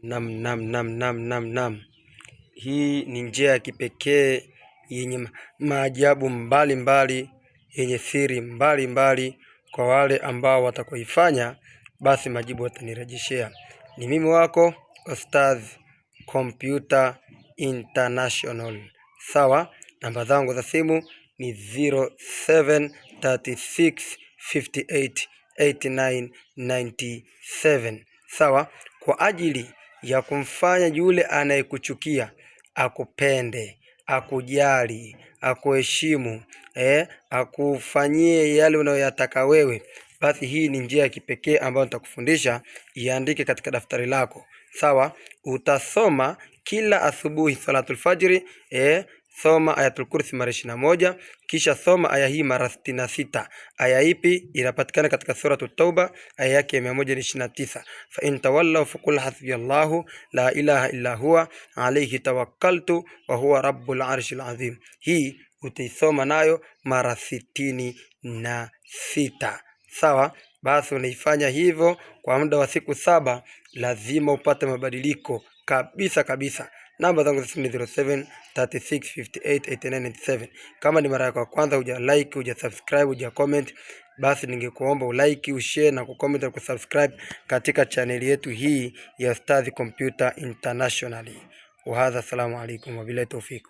Nam. Hii ni njia ya kipekee yenye maajabu mbalimbali, yenye siri mbalimbali. Kwa wale ambao watakoifanya, basi majibu watanirejeshea. Ni mimi wako Ustadh Computer International. Sawa, namba zangu za simu ni 0736588997. Sawa, kwa ajili ya kumfanya yule anayekuchukia akupende, akujali, akuheshimu, akufanyie yale unayoyataka wewe, basi hii ni njia ya kipekee ambayo nitakufundisha. Iandike katika daftari lako. Sawa, utasoma kila asubuhi salatul fajri, soma ayatul kursi mara 21, kisha soma aya hii mara 66. Aya ipi? Inapatikana katika suratul Tauba, aya yake 129. Fa in tawallaw faqul hasbiyallahu la ilaha illa huwa alayhi tawakkaltu wa huwa rabbul arshil azim. Hii utaisoma nayo mara 66. Sawa, basi unaifanya hivyo kwa muda wa siku 7, lazima upate mabadiliko kabisa. Namba zangu za simu ni 0736588997. Kama ni mara yako ya kwanza, huja like, huja subscribe, huja comment, basi ningekuomba ulike, ushare na kucomment na kusubscribe katika channel yetu hii ya Ustadh Computer International. Wa hadha, assalamu alaikum wa billahi tawfik.